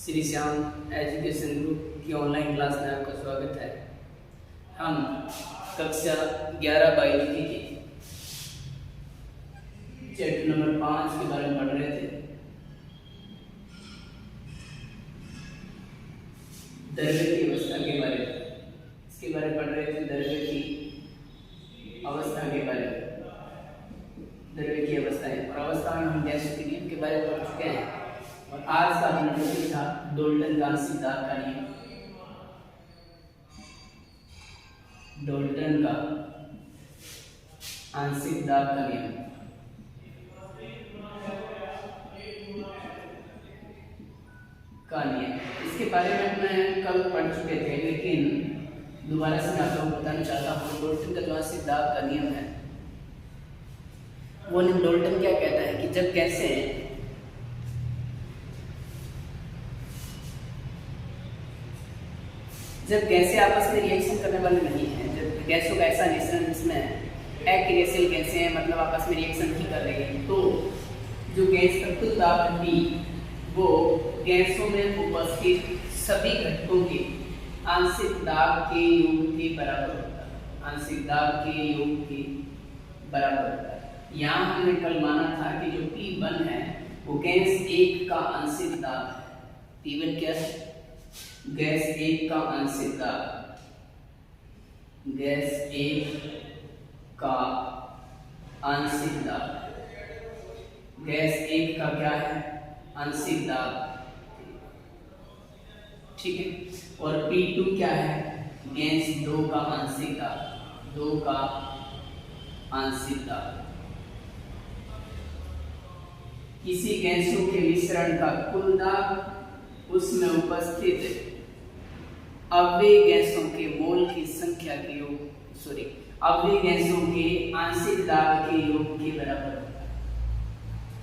Shri Shyam education group की online class में आपका स्वागत है। हम कक्षा 11 बायोलॉजी के चैप्टर नंबर 5 के बारे में पढ़ रहे थे। द्रव्य की अवस्था के बारे में इसके बारे में पढ़ रहे थे। द्रव्य की अवस्था के बारे में, द्रव्य की अवस्थाएं और अवस्था में हम गैसों के नियम के बारे में पढ़ चुके हैं। और आज का अपना टॉपिक था डाल्टन का आंशिक दाब का नियम। डाल्टन का आंशिक दाब का नियम इसके बारे में मैं कल पढ़ चुके थे, लेकिन दोबारा से मैं आप लोगों को बताना चाहता हूँ। डाल्टन का जो आंशिक दाब का नियम है वो नियम डाल्टन क्या कहता है कि जब गैसें आपस में रिएक्शन करने वाले नहीं हैं, जब गैसों का ऐसा मिश्रण जिसमें अक्रियाशील गैसें हैं, मतलब आपस में रिएक्शन नहीं कर रही हैं, तो जो गैस का कुल दाब T वो गैसों में उपस्थित सभी घटकों के आंशिक दाब के योग के बराबर होता है। आंशिक दाब के योग के बराबर होता है। यहाँ हमने कल माना था कि जो P1 है वो गैस 1 का आंशिक दाब है। P1 क्या है? गैस 1 का आंशिक दाब। गैस 1 का आंशिक दाब। गैस 1 का क्या है? आंशिक दाब। ठीक है। और P2 क्या है? गैस 2 का आंशिक दाब। 2 का आंशिक दाब। किसी गैसों के मिश्रण का कुल दाब, उसमें उपस्थित अव्ययी गैसों के मोल की संख्या के योग, अव्ययी गैसों के आंशिक दाब के योग के बराबर होता है।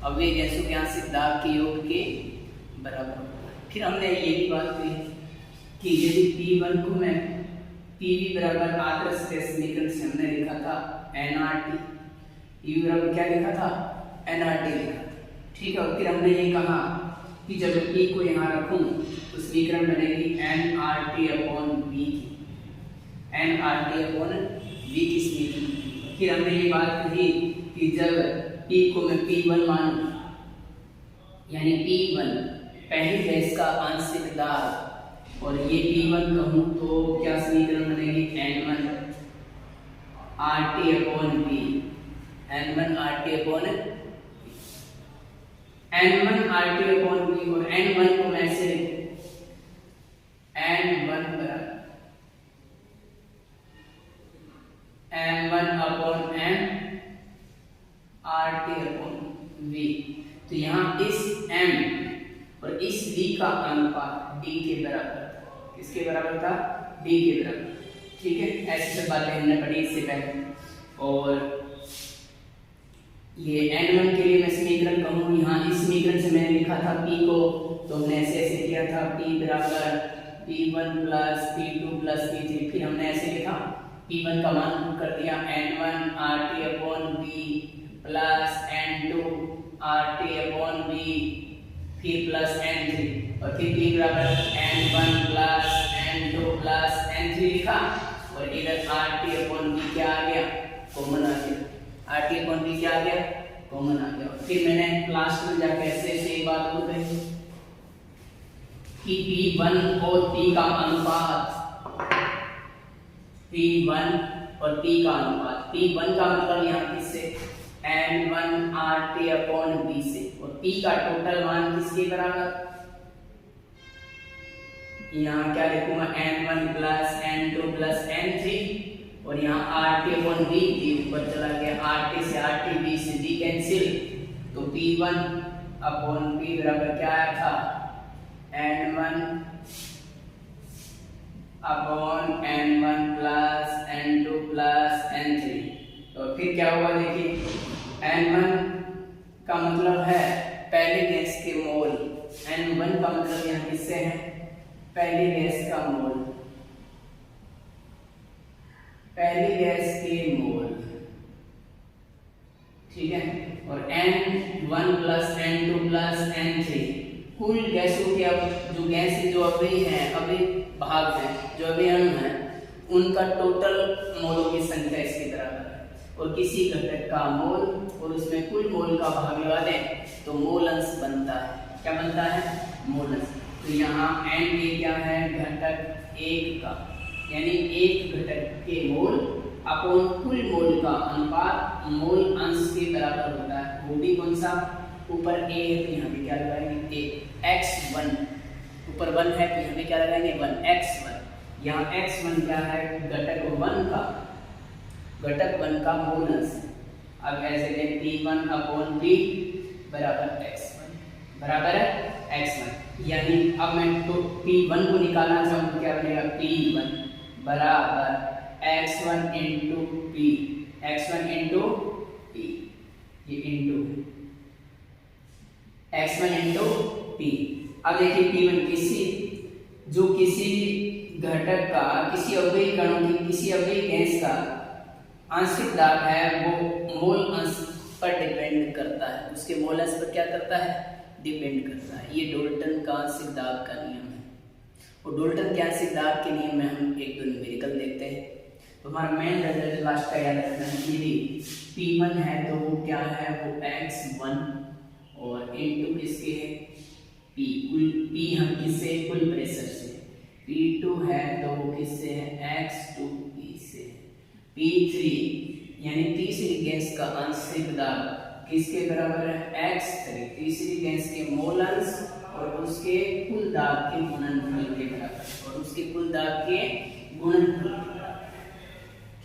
अव्ययी गैसों के आंशिक दाब के योग के बराबर होता है। फिर हमने ये भी बात कही कि यदि P1 को मैं PV बराबर आदर्श गैस समीकरण से हमने लिखा था nRT, PV बराबर क्या लिखा था? nRT लिखा था। ठीक है। और फिर हमने ये कहा कि जब P को यहाँ रखूं तो समीकरण बनेगी nRT/V की, nRT/V की समीकरण। फिर हमने ये बात कही कि जब P को मैं P1 मानूं, यानी P1 पहली गैस का आंशिक दाब और ये P1 कहूं तो क्या समीकरण बनेगी? N1RT/V, N1RT/V, N1RT/V। और N1 को मैं ऐसे लिखूं N1 बराबर M1/M RT/V। तो यहाँ इस M और इस V का अनुपात D के बराबर। किसके बराबर था? D के बराबर। ठीक है। ऐसी सब बातें हमने पढ़ी इससे पहले। और ये N1 के लिए मैं समीकरण कहूँ, यहाँ इस समीकरण से मैंने लिखा था P को, तो हमने ऐसे किया था P बराबर P1 plus P2 plus P3। फिर हमने ऐसे लिखा P1 का मान कर दिया N1RT/V प्लस N2RT/V, फिर प्लस N3, और फिर P बराबर N1 plus N2 plus N3 लिखा, और इधर RT/V क्या आ गया? कॉमन आ गया। RT/V क्या आ गया? कॉमन आ गया। फिर मैंने लास्ट में जाकर ऐसे बात बोल रही कि P1 और P का अनुपात, P1 और P का अनुपात, P1 का मतलब यहाँ किससे? N1RT/V से, और P का टोटल मान किसके बराबर? यहाँ क्या लिखूंगा? N1 plus N2 plus N3, और यहाँ RT/V ऊपर चला गया, RT से RT, V से V कैंसिल, तो P1/V बराबर क्या आया था? N1/N1 plus N2 plus N3। तो फिर क्या होगा? देखिए N1 का मतलब है पहले गैस के मोल, N1 का मतलब यहाँ किससे है? पहली गैस का मोल, पहली गैस के मोल। ठीक है। और N1 plus N2 plus N3 कुल गैसों के अब जो गैस के जो अवयवी हैं, अवयवी भाग हैं, जो अवयवी अणु हैं, उनका टोटल मोलों की संख्या इसके बराबर है। और किसी घटक का मोल और उसमें कुल मोल का भाग लगा दें तो मोल अंश बनता है। क्या बनता है? मोल अंश। तो यहाँ एन के क्या है? घटक एक का, यानी एक घटक के मोल अपॉन कुल मोल का अनुपात मोल अंश के बराबर होता है। वो भी कौन सा? ऊपर ए है तो यहाँ पे क्या लगाएंगे? ए। x1 ऊपर 1 है तो यहाँ पे क्या लगाएंगे? 1 x1। यहाँ x1 क्या है? घटक 1 का मोल अंश। अब ऐसे लें P1 अपॉन P बराबर x1 बराबर है x1। यानी अब मैं तो P1 को निकालना चाहूँ तो क्या बनेगा? P1 बराबर x1 into P, x1 into P, ये इंटू x1 इंटू P। अब देखिए P1 किसी घटक का, किसी अवयवी कणों की, किसी अवयवी गैस का आंशिक दाब है वो मोल अंश पर डिपेंड करता है। उसके मोल अंश पर क्या करता है? डिपेंड करता है। ये डाल्टन का आंशिक दाब का नियम है। और डाल्टन के आंशिक दाब के नियम में हम एक दो न्यूमेरिकल देखते हैं। तो हमारा मेन रिजल्ट लास्ट का याद रखना है। यदि P1 है तो वो क्या है? वो x1 और इनटू किसके है? P। P हम किससे? कुल प्रेशर से। P2 है तो वो किससे है? x2P से। P3 यानी तीसरी गैस का आंशिक दाब किसके बराबर है? x3। तीसरी गैस के मोल अंश और उसके कुल दाब के गुणनफल के बराबर, और उसके कुल दाब के गुणनफल।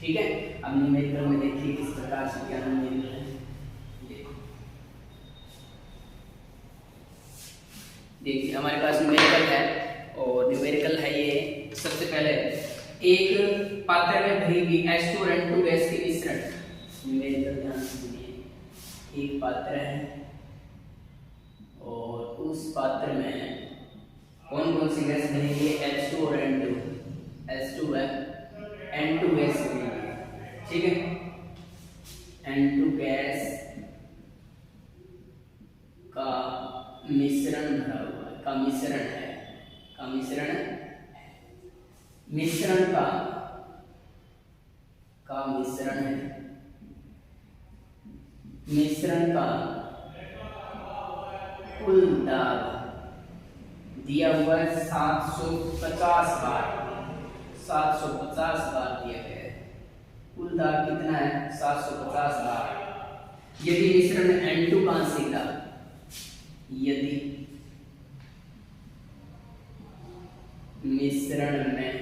ठीक है। अब न्यूमेरिकल में देखिए किस प्रकार से क्या न्यूमेरिकल है। देखिए हमारे पास न्यूमेरिकल है, और न्यूमेरिकल है ये। सबसे पहले एक पात्र में भरी हुई H2 और N2 गैस के मिश्रण। न्यूमेरिकल ध्यान से सुनिए। एक पात्र है और उस पात्र में कौन कौन सी गैस भरी हुई है? H2 और N2। H2 है, N2 गैस भरी हुई है। ठीक है। N2 गैस का मिश्रण भरा हुआ है, का मिश्रण है, का मिश्रण है, मिश्रण का मिश्रण है, मिश्रण का कुल दाब दिया हुआ है 750 बार, 750 बार दिया गया है। कुल दाब कितना है? 750 बार। यदि मिश्रण में N2 का आंशिक दाब, यदि मिश्रण में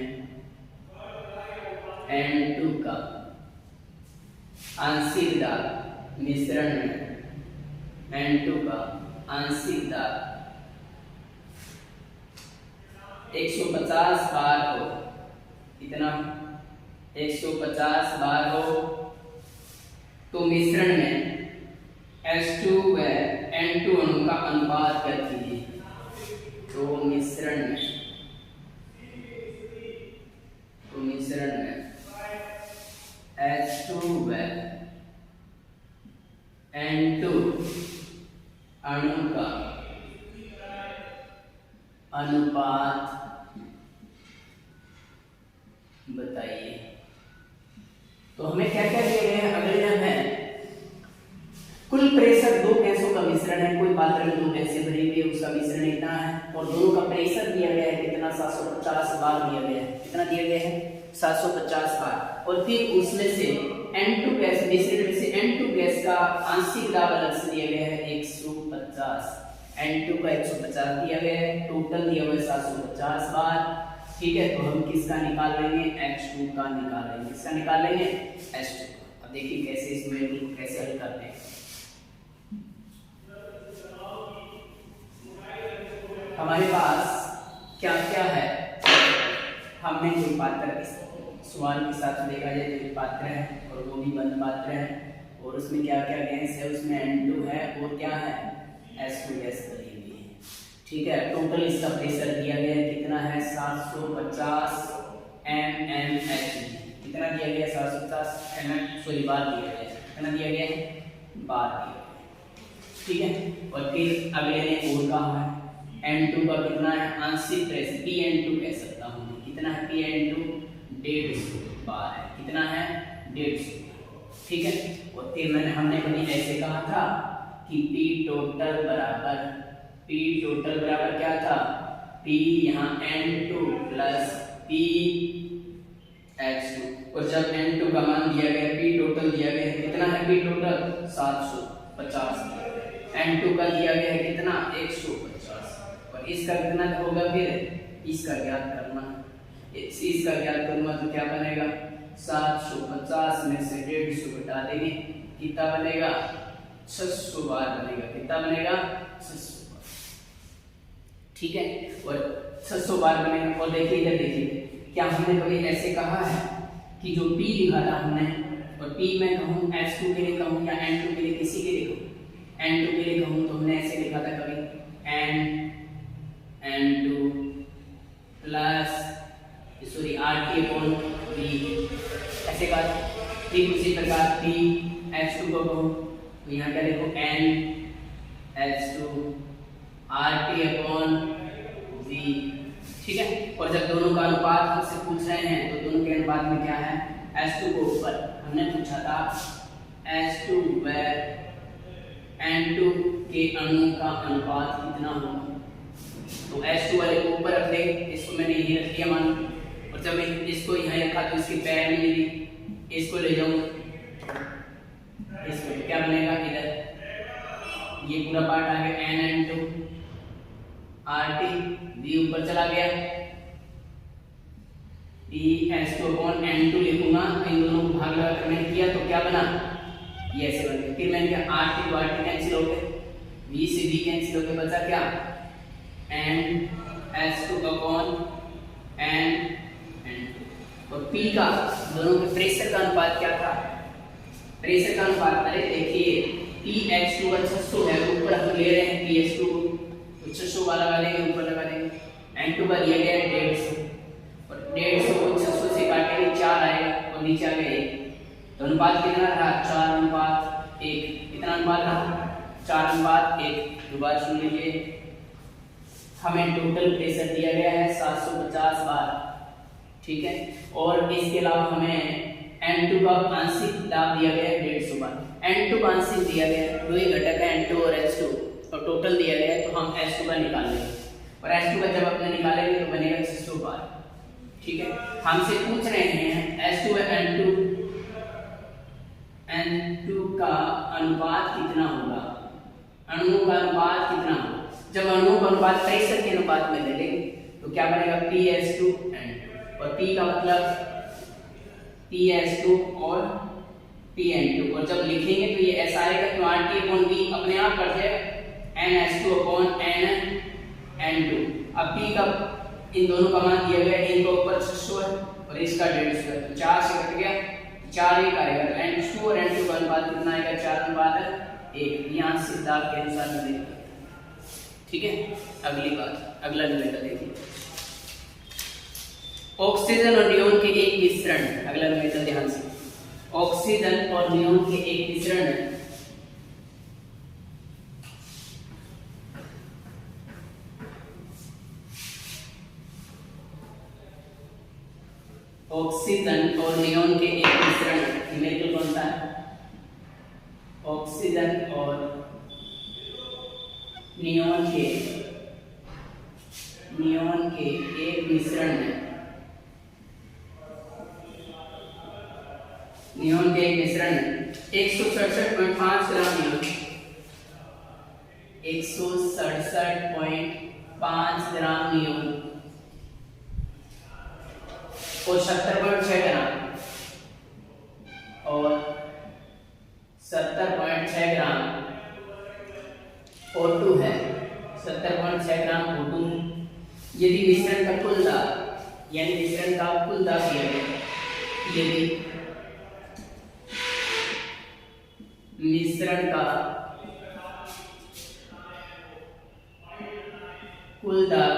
N2 का आंशिक दाब, मिश्रण में N2 का आंशिक दाब 150 बार हो, इतना 150 बार हो, तो मिश्रण में H2 व N2 अणु का अनुपात क्या कीजिए? तो मिश्रण में H2 व N2 अणु का अनुपात बताइए। तो हमें क्या क्या दिए गए हैं? अगले नियम है कुल प्रेशर दो गैसों का मिश्रण है। कोई पात्र में दो गैसें भरी हुई है, उसका मिश्रण इतना है, और दोनों का प्रेशर दिया गया है कितना? 750 बार दिया गया है। कितना दिया गया है? 750 बार। और फिर उसमें से N2 गैस, मिश्रण में से N2 गैस का आंशिक दाब अलग से दिया गया है 150। N2 का 150 दिया गया है, टोटल दिया हुआ है 750 बार। ठीक है। तो हम किसका निकाल लेंगे? H2 का निकाल लेंगे। किसका निकाल लेंगे? H2 का। अब देखिए कैसे इसमें कैसे हल करते हैं। हमारे पास क्या क्या है? हमने कोई पात्र सवाल के साथ देखा जाए तो पात्र है और वो भी बंद पात्र है, और उसमें क्या क्या गैस है? उसमें N2 है और क्या है? H2 गैस भरी हुई है। ठीक है। टोटल इसका प्रेशर दिया गया है कितना है? 750 mmHg। कितना दिया गया? 750 mm, सॉरी बार दिया गया है। कितना दिया गया है? बार दिया गया है। ठीक है। और फिर अगले ने और कहा है N2 का कितना है आंशिक प्रेशर Pn2 कह सकता हूँ मैं। कितना है Pn2 150 बार है। कितना है 150। ठीक है। और फिर हमने कभी ऐसे कहा था कि P टोटल बराबर क्या था P यहाँ N2 प्लस P H2। और जब N2 का मान दिया गया P टोटल दिया गया है कितना है P टोटल 750। N2 का दिया गया है कितना 150। और इसका कितना होगा फिर इसका ज्ञात करना। इसका ज्ञात करूंगा तो क्या बनेगा 750 में से 150 घटा देंगे कितना बनेगा 600 बार बनेगा। कितना बनेगा 600 बार। ठीक है। और 600 बार बनेगा। और देखिए इधर देखिए क्या हमने कभी ऐसे कहा है कि जो P लिखा था हमने और P में कहूँ S2 के लिए कहूँ या N2 के लिए किसी के लिए कहूँ N2 के लिए कहूँ तो हमने ऐसे लिखा था कभी N2 प्लस सॉरी RT/V ऐसे कहा। ठीक उसी प्रकार P H2 को कहूँ तो यहाँ क्या लिखो NH2 RT/V। ठीक है। और जब दोनों का अनुपात हमसे पूछ रहे हैं तो दोनों के अनुपात में क्या है H2 को ऊपर हमने पूछा था H2 व N2 के अणु का अनुपात कितना होगा। तो H2 वाले को ऊपर रख देंगे। इसको मैंने यही रख दिया मान। और जब मैं इसको यहाँ रखा तो इसके पैर में यदि इसको ले जाऊँ इसको क्या बनेगा इधर ये पूरा पार्ट आ गया N/N2 RT/V ऊपर चला गया P/N2 लिखूंगा। इन दोनों को भाग लगा कर मैंने किया तो क्या बना ये ऐसे बन गया। फिर मैंने क्या RT तो RT कैंसिल हो गए V से V कैंसिल हो गया बचा क्या NH2 N/N2। और P का दोनों के प्रेशर का अनुपात क्या था। प्रेशर का अनुपात अरे देखिए PH2 का 600 है ऊपर हम ले रहे हैं PH2 तो 600 वाला लगा देंगे ऊपर लगा देंगे। N2 का दिया गया है 150 और 150 को 600 से काटेंगे 4 आएगा और नीचे आ गया 1। तो अनुपात कितना रहा 4:1। कितना अनुपात रहा 4:1। दोबारा सुन लीजिए हमें टोटल प्रेशर दिया गया है 750 बार। ठीक है। और इसके अलावा हमें N2 का आंशिक दाब दिया गया है 150 बार। N2 का आंशिक दिया गया है दो ही घटक है N2 और H2 और टोटल दिया गया है तो हम H2 का निकाल लेंगे। और H2 का जब अपने निकालेंगे तो बनेगा 600 बार। ठीक है। हमसे पूछ रहे हैं H2 व N2 का अनुपात कितना होगा। अणुओं का अनुपात कितना होगा। जब अणुओं का अनुपात प्रेशर के अनुपात में ले लेंगे तो क्या बनेगा PH2 N2 और P का मतलब PH2 और PN2। और जब लिखेंगे तो ये ऐसा आएगा कि RT/V अपने आप कट जाएगा NH2/N2। अब P का इन दोनों का मान दिया गया इनका ऊपर 600 है और इसका 150 है तो 4 से कट गया 4 1 आएगा। तो N2 और N2 का अनुपात कितना आएगा 4:1। यहाँ से दाब के अनुसार मिलेगा। ठीक है। अगली बात अगला निवेदन देखिए ऑक्सीजन और नियोन के एक मिश्रण। अगला निवेदन ध्यान से ऑक्सीजन और नियोन के एक मिश्रण है। ऑक्सीजन और नियोन के एक मिश्रण है। मेटल कौन सा है ऑक्सीजन और नियोन के एक मिश्रण है। नियोन के एक मिश्रण है 167.5 ग्राम नियोन 167.5 ग्राम नियोन और 70.6 ग्राम और 70.6 ग्राम O2 है। 70.6 ग्राम O2 यदि मिश्रण का कुल दाब यानी मिश्रण का कुल दाब दिया गया यदि मिश्रण का कुल दाब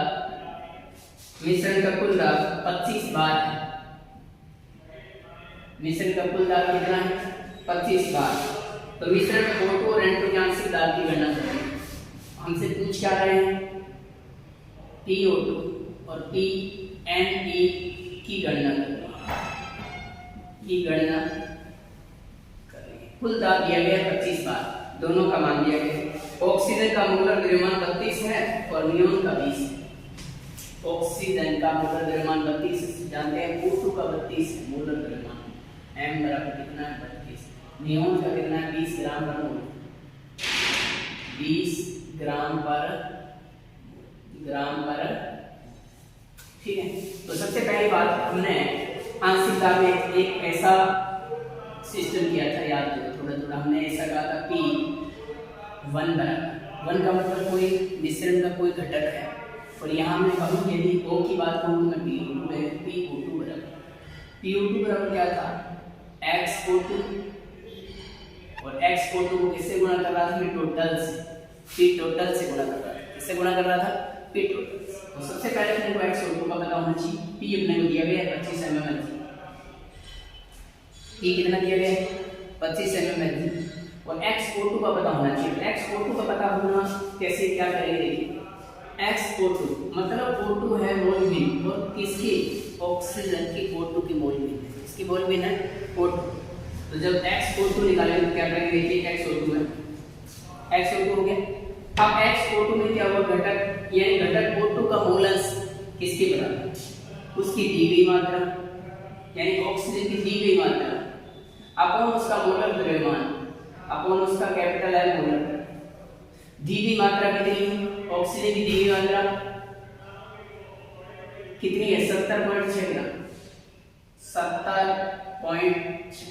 25 बार है। मिश्रण का कुल दाब कितना है 25 बार। तो मिश्रण में O2 और N2 के आंशिक दाब की गणना करें। हमसे पूछ क्या रहे हैं PO2 और PNE की गणना करेंगे। कुल दाब दिया गया 25 बार, दोनों का मान दिया गया। ऑक्सीजन का मोलर द्रव्यमान 32 है और नियोन का 20 है। ऑक्सीजन का मोलर द्रव्यमान 32 जानते हैं, O2 का 32 है मोलर द्रव्यमान, m बराबर कितना है 32। नियोन का कितना है 20 ग्राम पर मोल, 20 ग्राम पर ठीक है। तो सबसे पहली बात हमने आंशिक दाब में एक ऐसा सिस्टम किया था, याद करो थोड़ा हमने ऐसा कहा था P1 बराबर 1 का मतलब कोई मिश्रण का कोई घटक है, और यहाँ मैं कहूँ यदि O की बात करूँ तो मैं PO2 बराबर क्या था XO2, और XO2 को किससे गुणा कर रहा था मैं टोटल से, P टोटल से गुणा कर रहा था। किससे गुणा कर रहा था P टोटल। तो सबसे पहले अपने को XO2 का पता होना चाहिए। P अपने को दिया गया 25 mmHg, P कितना दिया गया 25 mmHg, और XO2 का पता होना चाहिए। XO2 का पता होना कैसे क्या करेंगे देखिए, XO2 मतलब O2 है मोलविन, और किसकी ऑक्सीजन की O2 की मोलविन है, इसकी मोलविन है O2। तो जब XO2 निकालेंगे तो क्या करेंगे देखिए, XO2 है, XO2 हो गया। अब XO2 में क्या हुआ घटक, यानी घटक O2 का मोलस किसके बराबर, उसकी दी गई मात्रा यानी ऑक्सीजन की दी गई मात्रा अपॉन उसका मोलर द्रव्यमान अपॉन उसका कैपिटल M मोलर। दी गई मात्रा कितनी, ऑक्सीजन की दी गई मात्रा कितनी है 70.6 ग्राम, 70.6।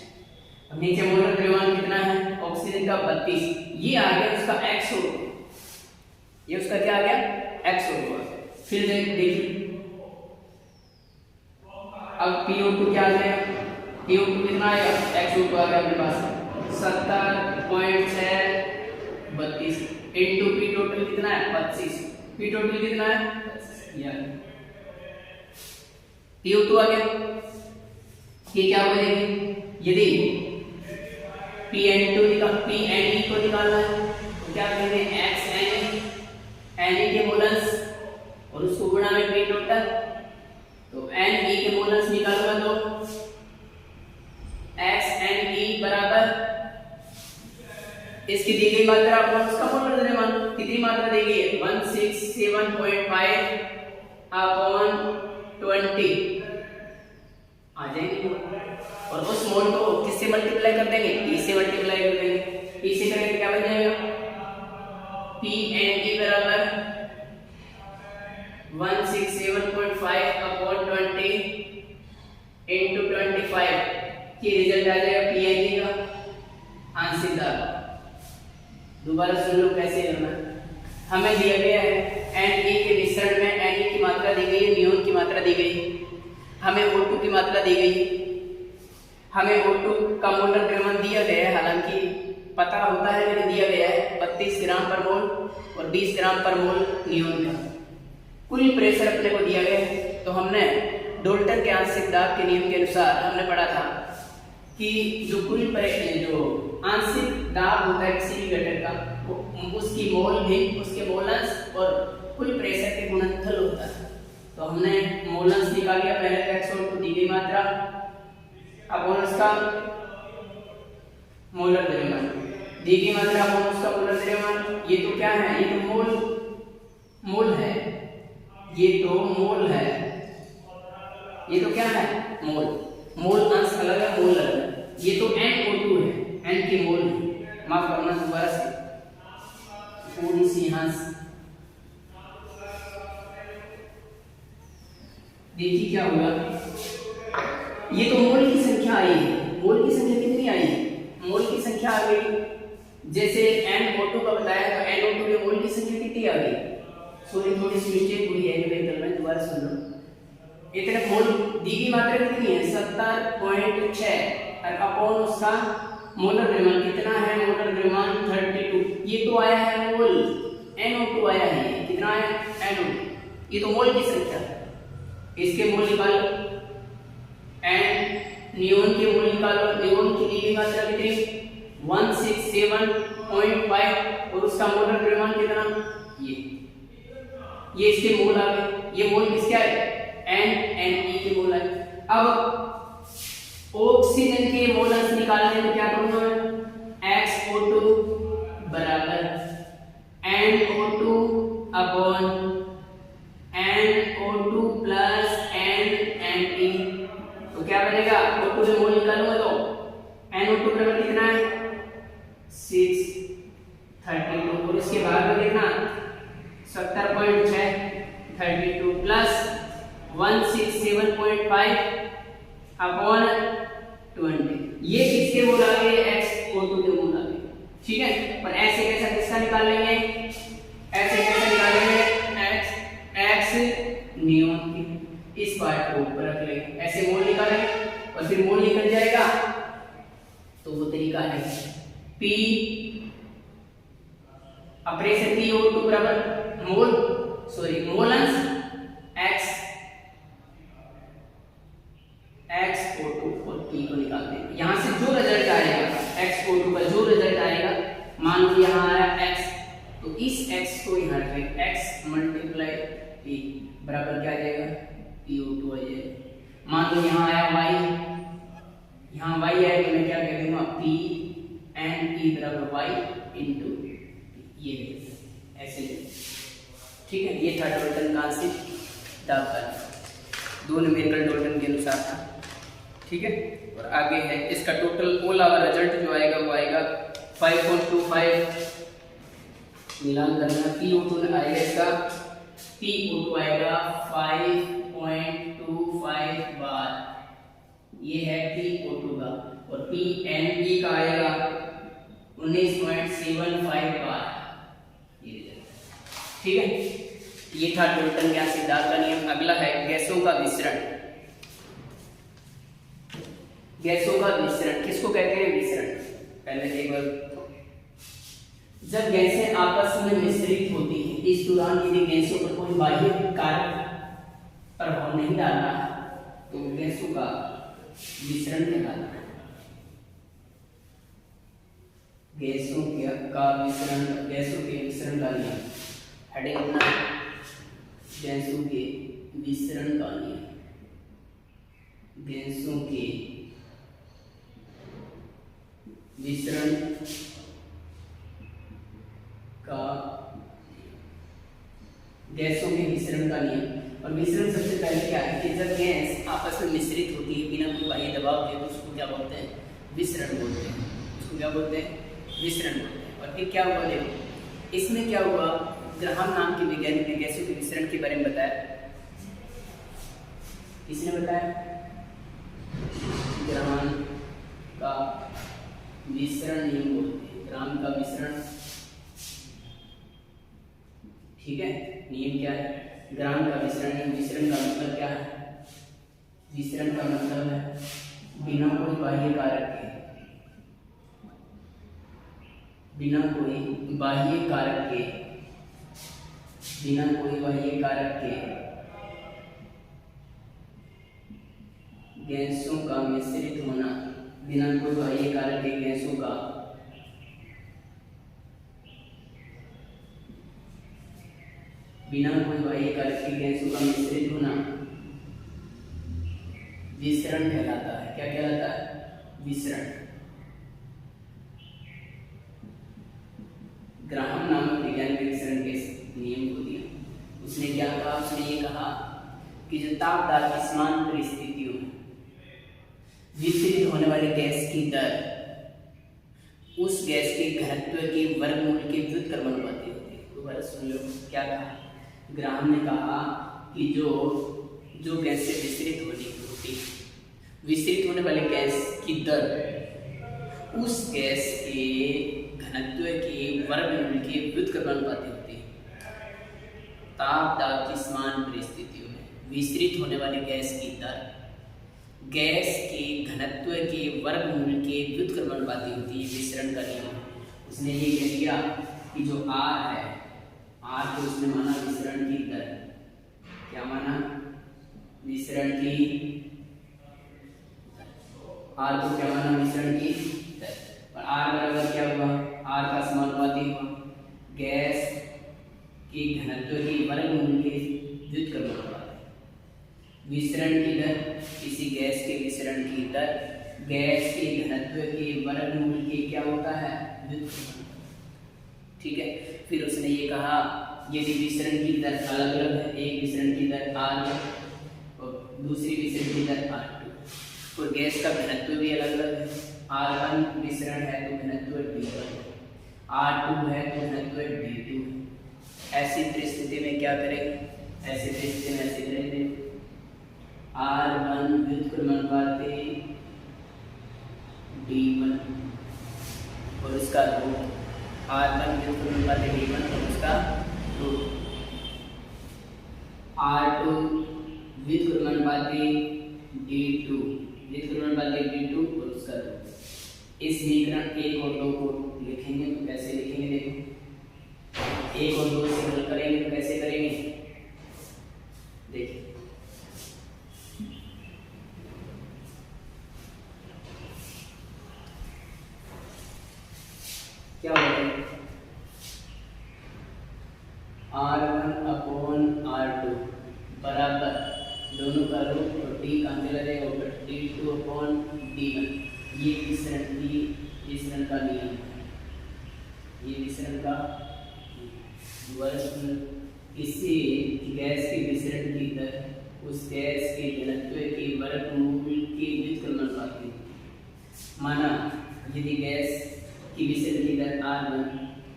नीचे मोलर द्रव्यमान कितना है ऑक्सीजन का 32, ये आ गया उसका XO2, ये उसका क्या आ गया XO2। फिर देखिए अब PO2 क्या आ गया, PO2 कितना आएगा XO2 आ गया अपने पास 70.6 32 इनटू P टोटल कितना है 25, P टोटल कितना है यार PO2 आ गया। ये क्या हो जाएगी, यदि PNE को निकालना है तो क्या करेंगे XNE के मोलस और उसको गुणा में P टोटल, तो Ne के मोलस निकालूंगा तो XNE बराबर इसकी दी गई मात्रा अपॉन उसका मोलर द्रव्यमान, कितनी मात्रा दी गई है 167.5 अपॉन 20 आ जाएंगे। और उस मोल को किससे मल्टीप्लाई कर देंगे, P से मल्टीप्लाई कर देंगे। P से करेंगे क्या बन जाएगा PNE बराबर 167.5 अपॉन 20 इनटू 25, ये रिजल्ट आ जाएगा PNE का आंशिक दाब। दोबारा सुन लो कैसे करना है। हमें दिया गया है Ne के मिश्रण में Ne की मात्रा दी गई है, नियोन की मात्रा दी गई है, हमें O2 की मात्रा दी गई है, हमें O2 का मोलर द्रव्यमान दिया गया है, हालांकि पता होता है लेकिन दिया गया है 32 ग्राम पर मोल और 20 ग्राम पर मोल नियोन का। कुल प्रेशर अपने को दिया गया है। तो हमने डोल्टन के आंशिक दाब के नियम के अनुसार हमने पढ़ा था कि जो आंशिक दाब होता है किसी भी घटक का, उसकी मोल भी उसके मोलस और कुल प्रेशर के गुणनफल होता है। तो हमने मोलस निकाल लिया, पहले XO2 दी गई मात्रा अपॉन उसका मोलर द्रव्यमान, दी गई मात्रा अपॉन उसका मोलर द्रव्यमान। ये तो क्या है, ये तो मोल है, ये तो मोल है, ये तो क्या है मोल अंश अलग है, मोल अलग है। ये तो NO2 है, N की मोल है, माफ करना दोबारा से थोड़ी सी यहाँ देखिए क्या होगा, ये तो मोल की संख्या आई है, मोल की संख्या कितनी आई है, मोल की संख्या आ गई जैसे NO2 का बताया तो NO2 के मोल की संख्या कितनी आ गई, सॉरी थोड़ी सी मिस्टेक हुई है, मैं दोबारा सुन लो। इतने मोल दी गई मात्रा कितनी है 70.6 और अपॉन उसका मोलर द्रव्यमान कितना है, मोलर द्रव्यमान 32, ये तो आया है मोल, NO2 आया है, कितना आया NO2, ये तो मोल की संख्या है। इसके मोल निकालो, नियोन के मोल निकालो, नियोन की दी गई मात्रा कितनी 167.5 और उसका मोलर द्रव्यमान कितना, ये ये इसके मोल आ गए, ये मोल किसके आ गए, NNE के मोल आ गए। अब ऑक्सीजन के मोल अंश निकालने में क्या करूंगा मैं, XO2 बराबर NO2 upon NO2 plus NNE, तो क्या बनेगा, O2 के मोल निकालूंगा तो NO2 बराबर कितना है 632, और इसके बाद में देखना 70.6 32 प्लस 167.5 अपॉन 20, ये किसके मोल आ गए, XO2 के मोल आ गए। ठीक है, पर ऐसे कैसा किसका निकाल लेंगे, ऐसे कैसे निकालेंगे, X नियॉन की, इस पार्ट को ऊपर रख लेंगे, ऐसे मोल निकालेंगे और फिर मोल निकल जाएगा, तो वो तरीका है P ऑपरेशन PO2 बराबर मोल मोलंस XO2 और P को निकालते हैं। यहां से जो रिजल्ट आएगा XO2 का जो रिजल्ट आएगा, मान लो यहां आया X, तो इस X को यहां रखें, X मल्टीप्लाई P बराबर क्या आ जाएगा, PO2 आ जाएगा। मान लो यहां आया Y, यहां Y आया तो मैं क्या कह दूंगा, PNE बराबर Y इंटू ये ऐसे। ठीक है, ये था डाल्टन का आंसर, डाल्टन दो न्यूमेरिकल डाल्टन के अनुसार था। ठीक है, और आगे है इसका टोटल ऑल ओवर रिजल्ट जो आएगा वो आएगा 5.25, मिलान करना, PO2 आएगा, इसका PO2 आएगा 5.25 बार, ये है PO2 का, और PNE का आएगा 19.75 बार। ठीक है, ये था डाल्टन गैस सिद्धांत का नियम। अगला है गैसों का मिश्रण। गैसों का मिश्रण किसको कहते हैं, मिश्रण। पहले एक बार, जब गैसें आपस में मिश्रित होती हैं, इस दौरान यदि गैसों पर कोई बाह्य कारक प्रभाव नहीं डालता तो गैसों का मिश्रण कहलाता है। गैसों का मिश्रण, गैसों के मिश्रण का नियम, हेडिंग अपना गैसों के मिश्रण का नियम, गैसों के मिश्रण का, गैसों के मिश्रण का नियम। और मिश्रण सबसे पहले क्या है कि जब गैस आपस में मिश्रित होती है बिना कोई बाह्य दबाव के, तो उसको क्या बोलते हैं, मिश्रण बोलते हैं, उसको क्या बोलते हैं, मिश्रण बोलते हैं। और फिर क्या हुआ, देखो इसमें क्या हुआ, ग्राहम नाम के वैज्ञानिक ने गैसों के मिश्रण के बारे में बताया। किसने बताया, ग्राहम का मिश्रण नियम बोलते हैं, ग्राहम का मिश्रण। ठीक है, नियम क्या है, ग्राहम का मिश्रण। मिश्रण का मतलब क्या है, मिश्रण का मतलब है बिना कोई बाह्य कारक के, बिना कोई बाह्य कारक के, बिना कोई बाह्य कारक के गैसों का मिश्रित होना, बिना कोई बाह्य कारक के गैसों का बिना कोई बाह्य कारक के गैसों का मिश्रित होना विसरण कहलाता है। क्या कहलाता है, विसरण। ग्राहम नामक वैज्ञानिक विसरण के नियम को दिया। उसने क्या कहा, उसने ये कहा कि जो तापदार की समान परिस्थितियों में विसरित होने वाली गैस की दर उस गैस के घनत्व के वर्गमूल के व्युत्क्रमानुपाती होती है। दोबारा सुन लो, क्या कहा, ग्राहम ने कहा कि जो गैस से विसरित होने वाली गैस की दर उस गैस के घनत्व के वर्गमूल के व्युत्क्रमानुपाती होती है। तापदार की समान परिस्थितियों में विसरित होने वाली गैस की दर गैस के घनत्व के वर्गमूल के व्युत्क्रमानुपाती होती है, विसरण का नियम। उसने ये कह दिया कि जो R है, R को उसने माना विसरण की दर। क्या माना, विसरण की, R को क्या माना, विसरण की दर। और R बराबर क्या हुआ, R का समानुपाती हुआ गैस के घनत्व के वर्गमूल के व्युत्क्रमण। विसरण की दर, किसी गैस के विसरण की दर गैस के घनत्व के वर्गमूल के क्या होता है, व्युत्क्रमण। ठीक है, फिर उसने ये कहा यदि विसरण की दर अलग अलग है, एक विसरण की दर R1 और दूसरी विसरण की दर R2 और गैस का घनत्व भी अलग अलग है, R1 विसरण है तो घनत्व D1, R2 है तो घनत्व D2। ऐसी परिस्थिति में क्या करेंगे, ऐसी परिस्थिति में ऐसे करेंगे R1 व्युत्क्रमानुपाती D1 और उसका रूट, R1 व्युत्क्रमानुपाती D1 और उसका रूट, R2 व्युत्क्रमानुपाती D2 और उसका रूट। इस समीकरण 1 और 2 को लिखेंगे तो कैसे लिखेंगे, देखो 1 और 2 से हल करेंगे तो कैसे करेंगे, देखिए क्या होगा, R1 अपॉन R2 बराबर दोनों का रूट और D का चला जाएगा ऊपर, D2 अपॉन D1। ये विसरण का नियम है, ये विसरण का वर्ग। किसी गैस के विसरण की दर उस गैस के घनत्व के वर्गमूल के व्युत्क्रमानुपाती होती है। माना यदि गैस की विसरण की दर R1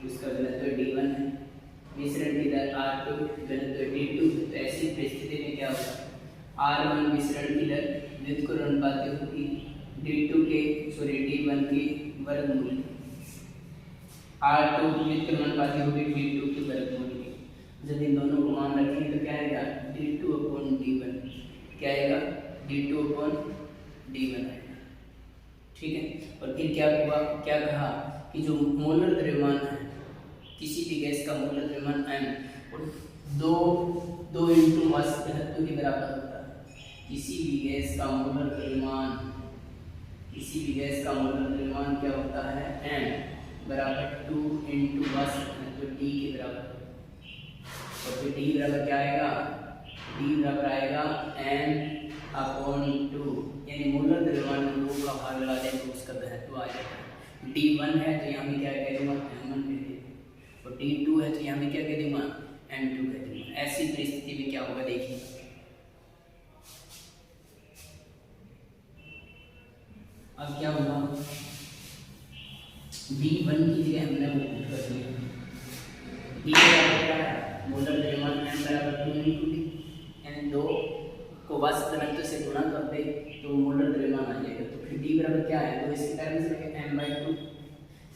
उसका घनत्व D1 है, विसरण की दर R2 घनत्व D2, तो ऐसी परिस्थिति में क्या होगा, R1 विसरण की दर व्युत्क्रमानुपाती होगी D1 के वर्गमूल, R2 व्युत्क्रमानुपाती होगी D2 के वर्गमूल की। जब इन दोनों को मान रखेंगे तो क्या आएगा, D2 अपॉन D1, क्या आएगा, D2 अपॉन D1 आएगा। ठीक है, और फिर क्या हुआ, क्या कहा कि जो मोलर द्रव्यमान है, किसी भी गैस का मोलर द्रव्यमान m और 2 इंटू मास घनत्व के बराबर होता है। किसी भी गैस का मोलर द्रव्यमान क्या होता है, m बराबर 2 इंटू मास घनत्व d के बराबर। और फिर d बराबर क्या आएगा, d बराबर आएगा m अपॉन 2, यानी मोलर द्रव्यमान में 2 का भाग लगा दें तो उसका घनत्व आ जाएगा। D1 है तो यहाँ में क्या कह दूंगा, m1 कह दूंगा, और D2 है तो यहाँ में क्या कह दूंगा, m2 कह दूंगा। ऐसी परिस्थिति में क्या होगा, देखिए अब क्या होगा, D1 की जगह हमने वो पुट कर दिया, D बराबर क्या है, मोलर द्रव्यमान m बराबर 2 इंटू d, यानी 2 को वास्तविक घनत्व से गुणा कर दे तो मोलर द्रव्यमान आ जाएगा। तो फिर D बराबर क्या है, तो इसके कारण से m/2।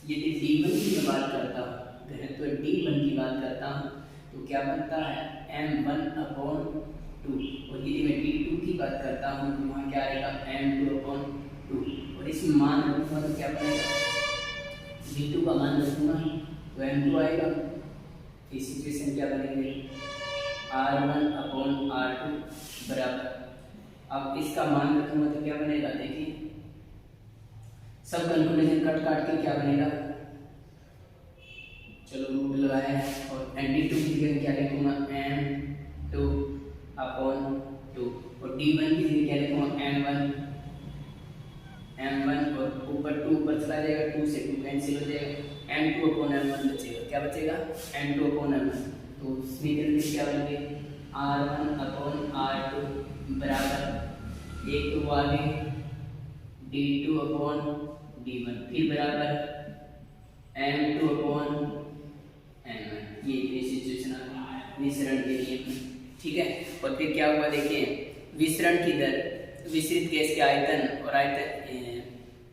यदि D1 की मैं बात करता हूँ, घनत्व D1 की बात करता हूँ तो क्या बनता है, m1 अपॉन 2, और यदि मैं D2 की बात करता हूँ तो वहाँ क्या आएगा, m2 अपॉन 2, और इसमें मान रखूँगा तो क्या बनेगा, D2 का मान रखूँगा तो m2 आएगा। इस सिचुएशन क्या बनेंगे, R1 अपॉन R2 बराबर, अब इसका मान रखूँगा तो क्या बनेगा, देखिए सब कैलकुलेशन काट के क्या बनेगा, चलो रूट लगाए हैं, और D2 की जगह क्या लिखूंगा, m2 अपॉन 2, और D1 की जगह क्या लिखूंगा, m1 और ऊपर 2 ऊपर चला जाएगा, 2 से 2 कैंसिल हो जाएगा, m2 अपॉन m1 बचेगा, क्या बचेगा, m2 अपॉन m1। तो समीकरण में क्या बनेंगे, R1 अपॉन R2 बराबर एक तो आगे D2 अपॉन D1, फिर बराबर m2 अपॉन m1। ये सिचुएशन विसरण के लिए, ठीक है। और फिर क्या हुआ, देखिए विसरण की दर विसरित गैस के आयतन और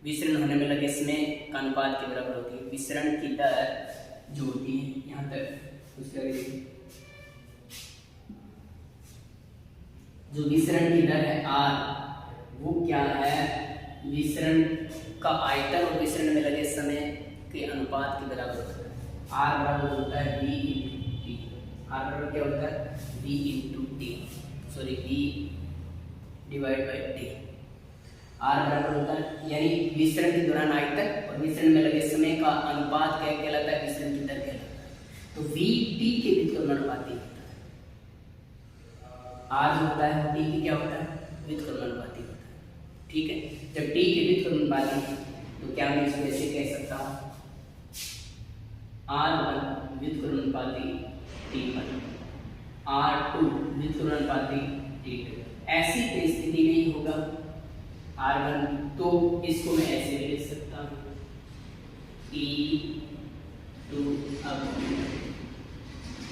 विसरण होने में लगे समय का अनुपात के बराबर होती है। विसरण की दर जो होती है, यहाँ तक उसके आगे देखिए, जो विसरण की दर है R, वो क्या है, विसरण का आयतन और विसरण में लगे समय के अनुपात के बराबर होता है। R बराबर होता है V इंटू टी। R बराबर क्या होता है, V into T, sorry V divide by T. R बराबर होता है, यानी विसरण के दौरान आयतन और विसरण में लगे समय का अनुपात क्या कहलाता है, विसरण की दर कहलाता है। तो V T के व्युत्क्रमानुपाती होता है। आर जो होता है टी की क्या होता है, व्युत्क्रमानुपाती होता है। ठीक है, जब टी के व्युत्क्रमानुपाती तो क्या मैं इसको ऐसे कह सकता हूँ R1 व्युत्क्रमानुपाती T1, R2 व्युत्क्रमानुपाती T2। ऐसी परिस्थिति में ही होगा R1, तो इसको मैं ऐसे भी लिख सकता हूँ T2 upon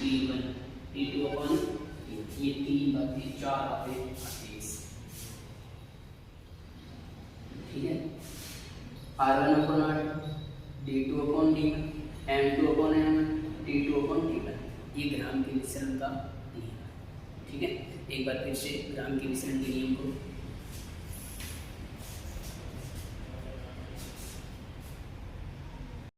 T1, T2 upon ये 3 बातें 4 बातें आती है। ठीक है, R1 upon R2, D2 upon D1, M2 upon M1, T2 upon T1, ये ग्राम के विसरण का नियम है। ठीक है, एक बार फिर से ग्राम के विसरण के नियम को